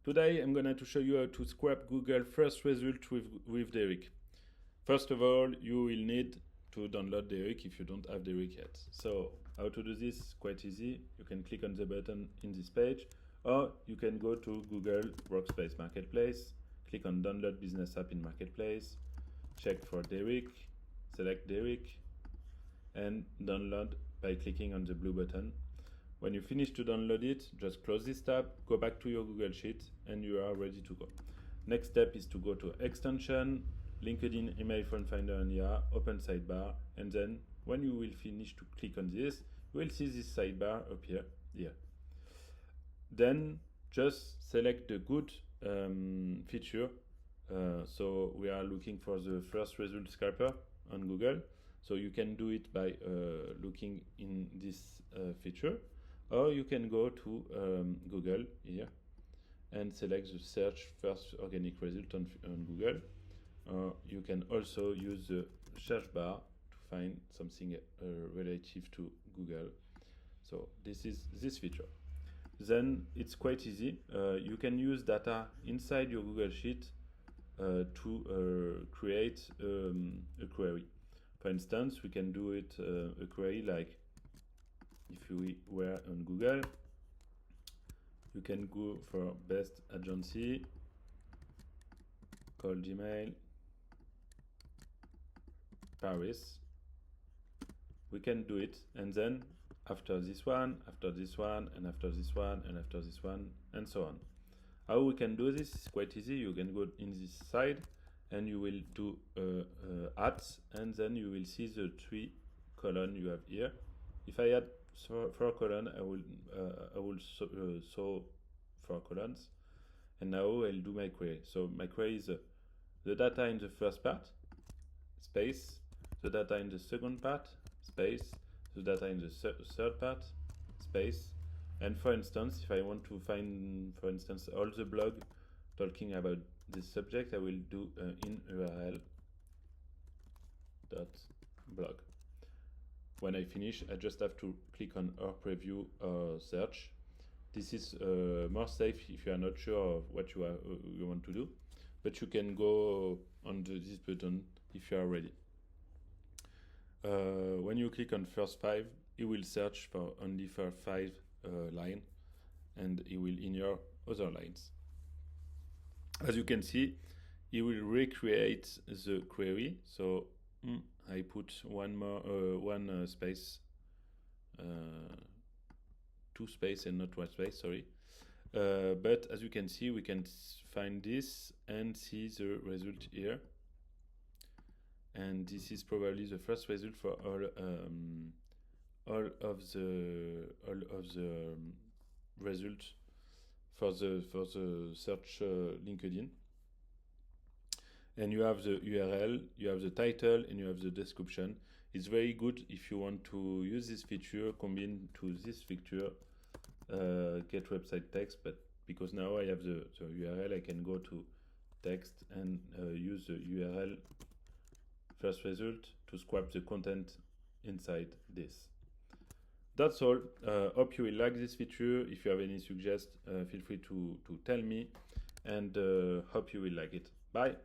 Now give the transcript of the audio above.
Today I'm going to show you how to scrap Google first result with Derrick. First of all, you will need to download Derrick if you don't have Derrick yet. So how to do this? Quite easy. You can click on the button in this page, or you can go to Google Workspace Marketplace, click on Download Business App in Marketplace, check for Derrick, select Derrick, and download by clicking on the blue button. When you finish to download it, just close this tab, go back to your Google Sheet, and you are ready to go. Next step is to go to Extension, LinkedIn, Email, Phone Finder, and yeah, open sidebar, and then when you will finish to click on this, you will see this sidebar appear here. Then just select the good feature. So we are looking for the first result scraper on Google. So you can do it by looking in this feature, or you can go to Google here and select the search first organic result on Google. You can also use the search bar to find something relative to Google. So this is this feature. Then it's quite easy. You can use data inside your Google Sheet to create a query. For instance, we can do it a query like if we were on Google, you can go for best agency, call Gmail, Paris. We can do it, and then after this one, after this one, and after this one, and after this one, and so on. How we can do this is quite easy. You can go in this side, and you will do @ and then you will see the 3 columns you have here. If I add 4 columns, I will show 4 columns, and now I'll do my query. So my query is the data in the first part, space, the data in the second part, space, the data in the third part, space. And for instance, if I want to find, for instance, all the blog talking about this subject, I will do in URL .blog. When I finish, I just have to click on or preview or search. This is more safe if you are not sure of what you want to do, but you can go on this button if you are ready. When you click on first 5, it will search for only for 5 lines, and it will ignore other lines. As you can see, it will recreate the query. So I put one space, 2 space and not 1 space, sorry. But as you can see, we can find this and see the result here. And this is probably the first result for all of the results for the search LinkedIn. And you have the URL, you have the title, and you have the description. It's very good if you want to use this feature combined to this feature, get website text, but because now I have the URL, I can go to text and use the URL first result to scrap the content inside this. That's all. Hope you will like this feature. If you have any suggestions, feel free to tell me, and hope you will like it. Bye.